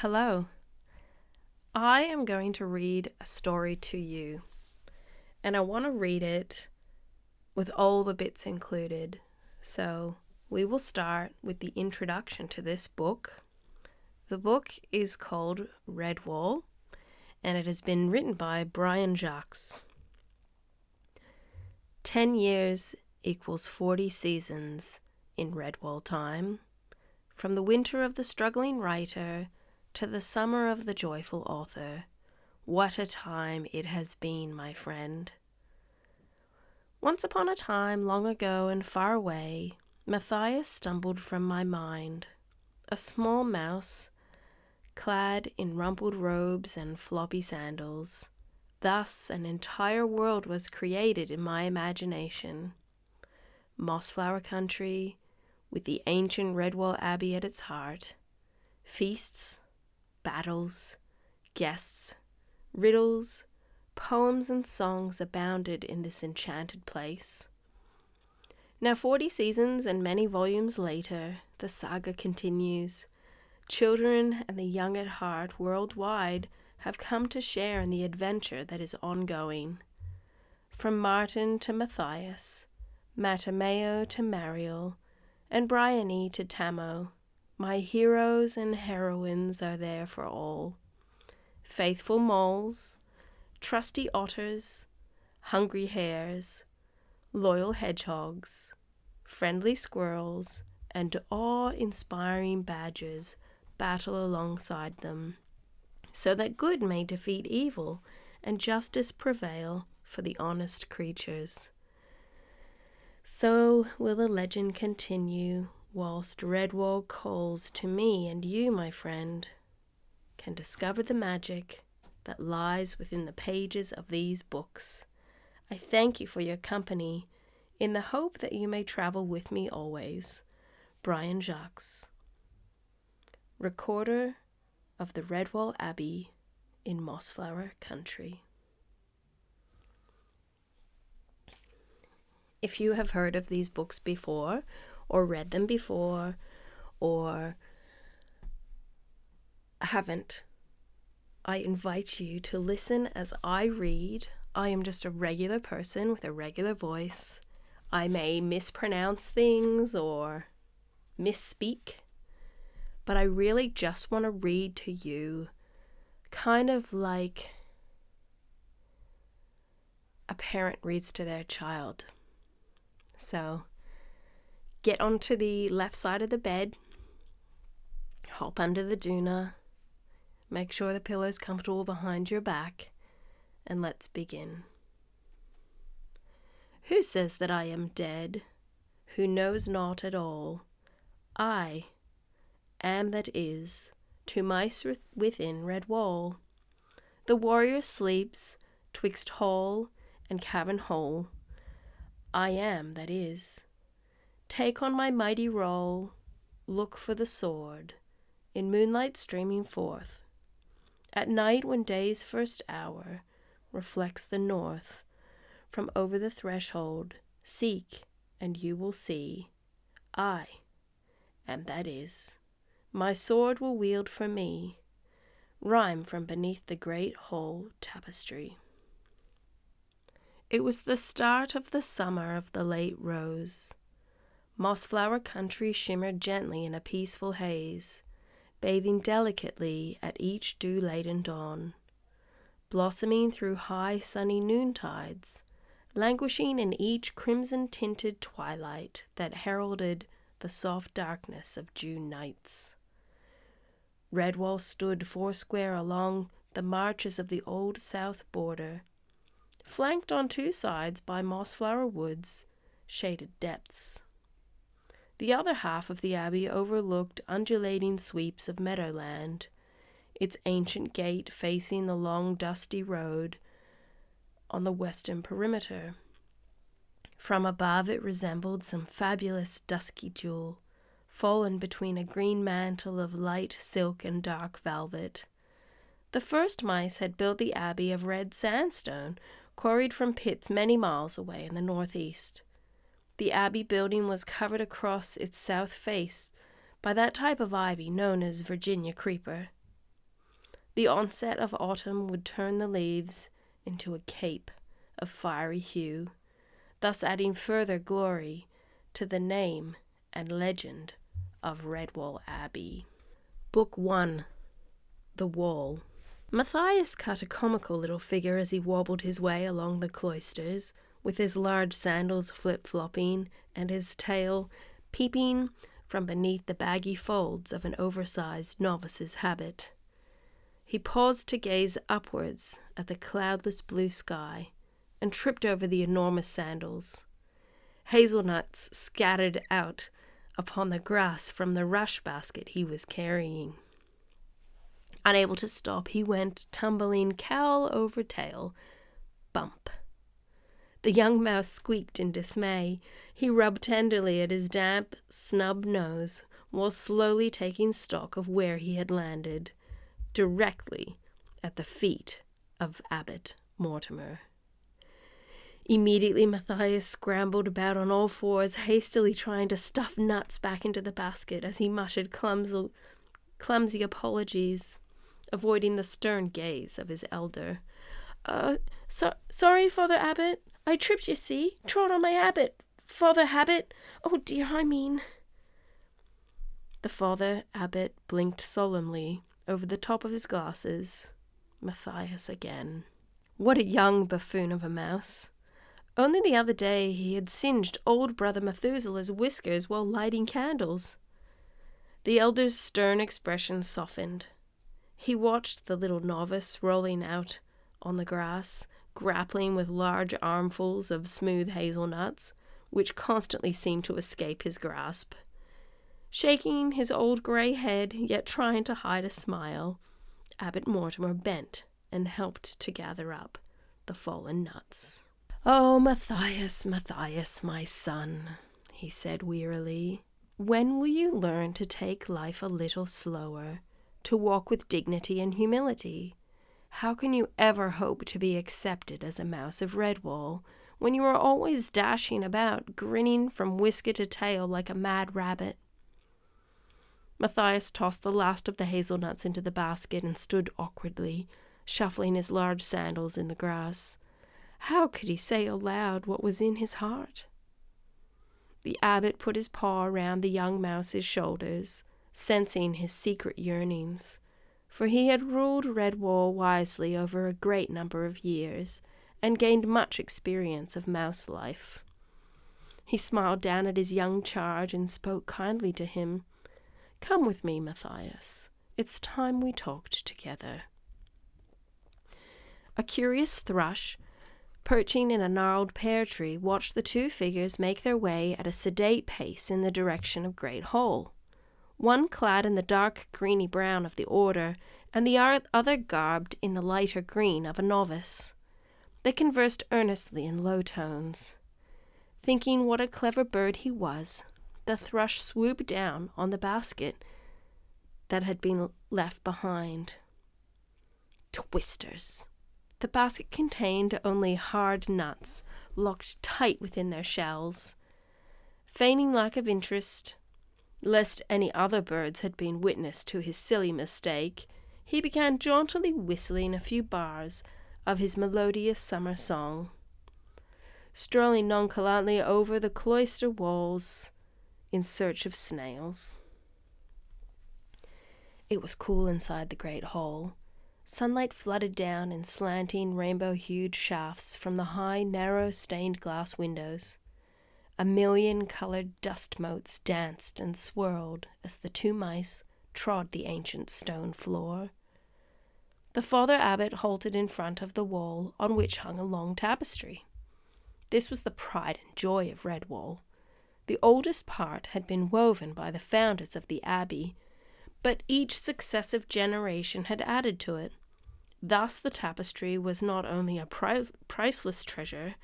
Hello. I am going to read a story to you, and I want to read it with all the bits included. So we will start with the introduction to this book. The book is called Redwall, and it has been written by Jacques. 10 years equals 40 seasons in Redwall time, from the winter of the struggling writer to the summer of the joyful author. What a time it has been, my friend. Once upon a time, long ago and far away, Matthias stumbled from my mind, a small mouse, clad in rumpled robes and floppy sandals. Thus an entire world was created in my imagination. Mossflower country, with the ancient Redwall Abbey at its heart. Feasts, battles, guests, riddles, poems and songs abounded in this enchanted place. Now 40 seasons and many volumes later, the saga continues. Children and the young at heart worldwide have come to share in the adventure that is ongoing. From Martin to Matthias, Matameo to Mariel, and Bryony to Tamo, my heroes and heroines are there for all. Faithful moles, trusty otters, hungry hares, loyal hedgehogs, friendly squirrels, and awe-inspiring badgers battle alongside them, so that good may defeat evil and justice prevail for the honest creatures. So will the legend continue, whilst Redwall calls to me and you, my friend, can discover the magic that lies within the pages of these books. I thank you for your company, in the hope that you may travel with me always. Jacques, recorder of the Redwall Abbey in Mossflower Country. If you have heard of these books before, or read them before, or haven't, I invite you to listen as I read. I am just a regular person with a regular voice. I may mispronounce things or misspeak, but I really just want to read to you, kind of like a parent reads to their child. So get onto the left side of the bed, hop under the doona, make sure the pillow's comfortable behind your back, and let's begin. Who says that I am dead? Who knows not at all? I am that is, to mice within Redwall. The warrior sleeps twixt hall and cavern hole. I am that is. Take on my mighty roll, look for the sword, in moonlight streaming forth. At night when day's first hour reflects the north, from over the threshold, seek, and you will see. I am that is. My sword will wield for me, rhyme from beneath the great whole tapestry. It was the start of the summer of the late rose. Mossflower country shimmered gently in a peaceful haze, bathing delicately at each dew-laden dawn, blossoming through high sunny noontides, languishing in each crimson-tinted twilight that heralded the soft darkness of June nights. Redwall stood foursquare along the marches of the old south border, flanked on two sides by mossflower woods, shaded depths. The other half of the abbey overlooked undulating sweeps of meadowland, its ancient gate facing the long dusty road on the western perimeter. From above it resembled some fabulous dusky jewel, fallen between a green mantle of light silk and dark velvet. The first mice had built the abbey of red sandstone, quarried from pits many miles away in the northeast. The abbey building was covered across its south face by that type of ivy known as Virginia creeper. The onset of autumn would turn the leaves into a cape of fiery hue, thus adding further glory to the name and legend of Redwall Abbey. Book 1. The Wall. Matthias cut a comical little figure as he wobbled his way along the cloisters, with his large sandals flip-flopping and his tail peeping from beneath the baggy folds of an oversized novice's habit. He paused to gaze upwards at the cloudless blue sky and tripped over the enormous sandals. Hazelnuts scattered out upon the grass from the rush basket he was carrying. Unable to stop, he went tumbling cowl over tail. Bump. The young mouse squeaked in dismay. He rubbed tenderly at his damp, snub nose while slowly taking stock of where he had landed, directly at the feet of Abbot Mortimer. Immediately Matthias scrambled about on all fours, hastily trying to stuff nuts back into the basket as he muttered clumsy apologies, avoiding the stern gaze of his elder. Sorry, Father Abbot. I tripped, you see. Trod on my habit. Father Abbot. Oh dear, I mean. The Father Abbot blinked solemnly over the top of his glasses. Matthias again. What a young buffoon of a mouse. Only the other day he had singed old brother Methuselah's whiskers while lighting candles. The elder's stern expression softened. He watched the little novice rolling out on the grass, grappling with large armfuls of smooth hazelnuts, which constantly seemed to escape his grasp. Shaking his old grey head, yet trying to hide a smile, Abbot Mortimer bent and helped to gather up the fallen nuts. "Oh, Matthias, Matthias, my son," he said wearily, "when will you learn to take life a little slower, to walk with dignity and humility? How can you ever hope to be accepted as a mouse of Redwall, when you are always dashing about, grinning from whisker to tail like a mad rabbit?" Matthias tossed the last of the hazelnuts into the basket and stood awkwardly, shuffling his large sandals in the grass. How could he say aloud what was in his heart? The abbot put his paw around the young mouse's shoulders, sensing his secret yearnings, for he had ruled Redwall wisely over a great number of years, and gained much experience of mouse life. He smiled down at his young charge and spoke kindly to him. "Come with me, Matthias. It's time we talked together." A curious thrush, perching in a gnarled pear tree, watched the two figures make their way at a sedate pace in the direction of Great Hall, one clad in the dark greeny brown of the order, and the other garbed in the lighter green of a novice. They conversed earnestly in low tones. Thinking what a clever bird he was, the thrush swooped down on the basket that had been left behind. Twisters! The basket contained only hard nuts, locked tight within their shells. Feigning lack of interest, lest any other birds had been witness to his silly mistake, he began jauntily whistling a few bars of his melodious summer song. Strolling nonchalantly over the cloister walls in search of snails. It was cool inside the great hall. Sunlight flooded down in slanting, rainbow-hued shafts from the high, narrow, stained-glass windows. 1,000,000 colored dust motes danced and swirled as the two mice trod the ancient stone floor. The Father Abbot halted in front of the wall on which hung a long tapestry. This was the pride and joy of Redwall. The oldest part had been woven by the founders of the abbey, but each successive generation had added to it. Thus the tapestry was not only a priceless treasure,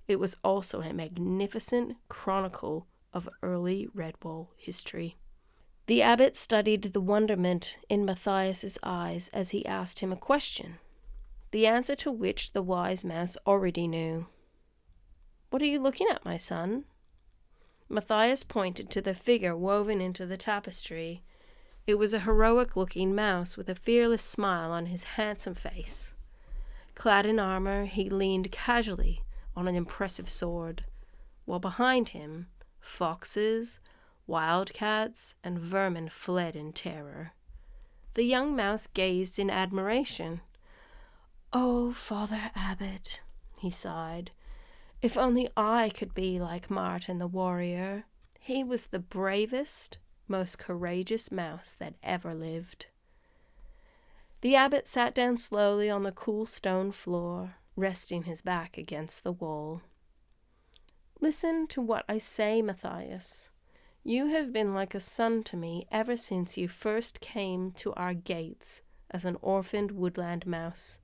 it was also a magnificent chronicle of early Redwall history. The abbot studied the wonderment in Matthias's eyes as he asked him a question, the answer to which the wise mouse already knew. "What are you looking at, my son?" Matthias pointed to the figure woven into the tapestry. It was a heroic-looking mouse with a fearless smile on his handsome face. Clad in armor, he leaned casually on an impressive sword, while behind him, foxes, wildcats, and vermin fled in terror. The young mouse gazed in admiration. "Oh, Father Abbot," he sighed, "if only I could be like Martin the warrior. He was the bravest, most courageous mouse that ever lived." The abbot sat down slowly on the cool stone floor, resting his back against the wall. "Listen to what I say, Matthias. You have been like a son to me ever since you first came to our gates as an orphaned woodland mouse,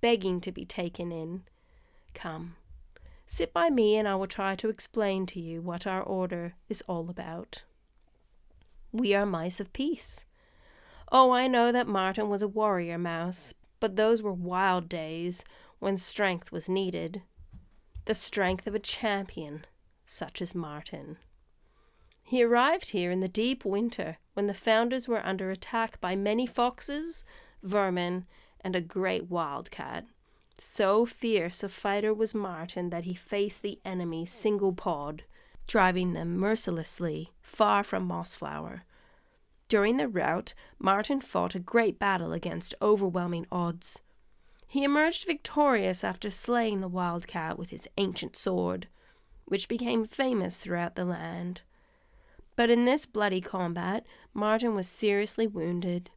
begging to be taken in. Come, sit by me and I will try to explain to you what our order is all about. We are mice of peace. Oh, I know that Martin was a warrior mouse, but those were wild days when strength was needed. The strength of a champion, such as Martin. He arrived here in the deep winter when the founders were under attack by many foxes, vermin, and a great wildcat. So fierce a fighter was Martin that he faced the enemy single-pawed, driving them mercilessly far from Mossflower. During the rout, Martin fought a great battle against overwhelming odds. He emerged victorious after slaying the wildcat with his ancient sword, which became famous throughout the land. But in this bloody combat, Martin was seriously wounded.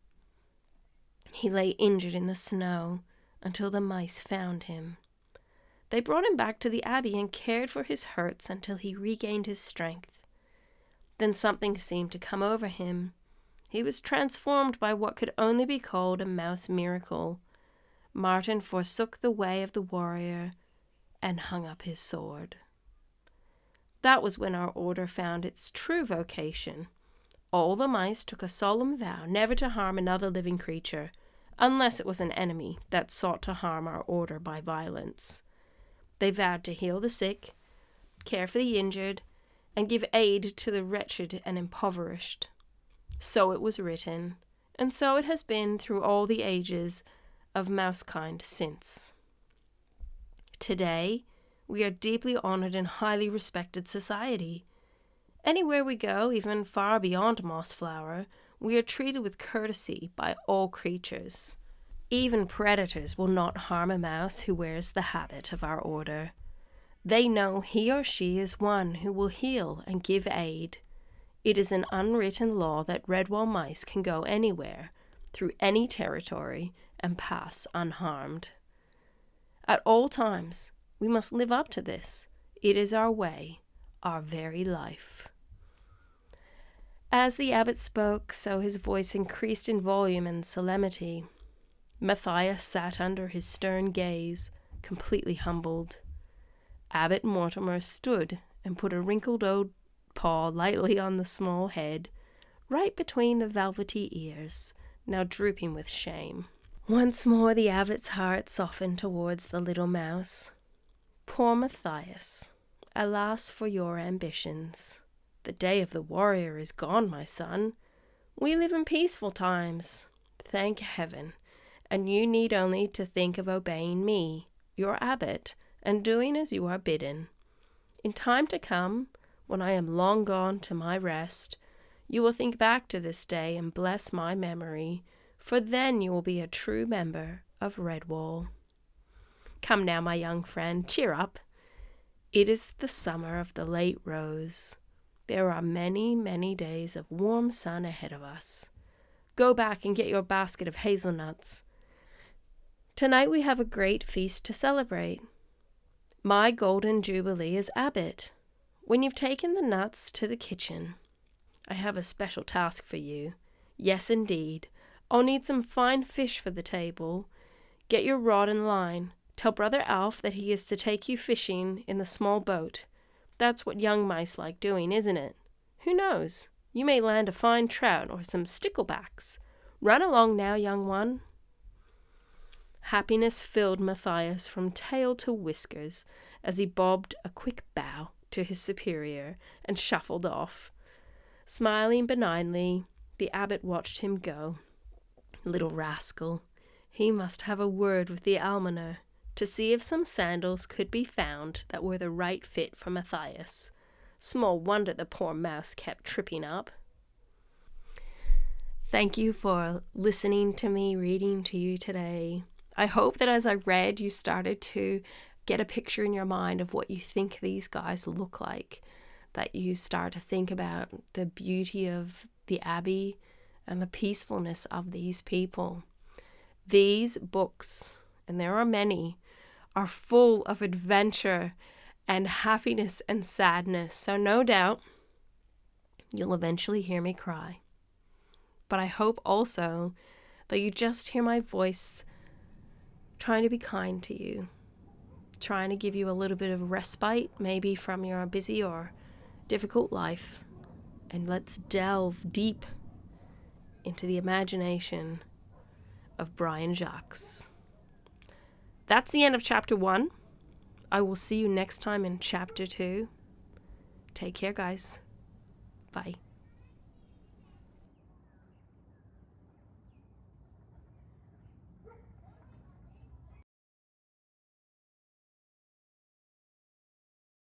He lay injured in the snow until the mice found him. They brought him back to the abbey and cared for his hurts until he regained his strength. Then something seemed to come over him. He was transformed by what could only be called a mouse miracle. Martin forsook the way of the warrior and hung up his sword. That was when our order found its true vocation. All the mice took a solemn vow never to harm another living creature, unless it was an enemy that sought to harm our order by violence. They vowed to heal the sick, care for the injured, and give aid to the wretched and impoverished. So it was written, and so it has been through all the ages of mousekind since. Today, we are deeply honored in highly respected society. Anywhere we go, even far beyond Mossflower, we are treated with courtesy by all creatures. Even predators will not harm a mouse who wears the habit of our order. They know he or she is one who will heal and give aid. It is an unwritten law that Redwall mice can go anywhere, through any territory, and pass unharmed. At all times, we must live up to this. It is our way, our very life. As the abbot spoke, so his voice increased in volume and solemnity. Matthias sat under his stern gaze, completely humbled. Abbot Mortimer stood and put a wrinkled old paw lightly on the small head, right between the velvety ears, now drooping with shame. Once more the abbot's heart softened towards the little mouse. Poor Matthias, alas for your ambitions. The day of the warrior is gone, my son. We live in peaceful times, thank heaven, and you need only to think of obeying me, your abbot, and doing as you are bidden. In time to come, when I am long gone to my rest, you will think back to this day and bless my memory, for then you will be a true member of Redwall. Come now, my young friend, cheer up. It is the summer of the late rose. There are many, many days of warm sun ahead of us. Go back and get your basket of hazelnuts. Tonight we have a great feast to celebrate. My golden jubilee is abbot. When you've taken the nuts to the kitchen, I have a special task for you. Yes, indeed. I'll need some fine fish for the table. Get your rod and line. Tell Brother Alf that he is to take you fishing in the small boat. That's what young mice like doing, isn't it? Who knows? You may land a fine trout or some sticklebacks. Run along now, young one. Happiness filled Matthias from tail to whiskers as he bobbed a quick bow to his superior and shuffled off. Smiling benignly, The abbot watched him go. Little rascal. He must have a word with the almoner to see if some sandals could be found that were the right fit for Matthias. Small wonder the poor mouse kept tripping up. Thank you for listening to me reading to you today. I hope that as I read, you started to get a picture in your mind of what you think these guys look like, that you start to think about the beauty of the abbey and the peacefulness of these people. These books, and there are many, are full of adventure and happiness and sadness, so no doubt you'll eventually hear me cry. But I hope also that you just hear my voice trying to be kind to you, trying to give you a little bit of respite, maybe from your busy or difficult life, and let's delve deep into the imagination of Brian Jacques. That's the end of chapter 1. I will see you next time in chapter 2. Take care, guys. Bye.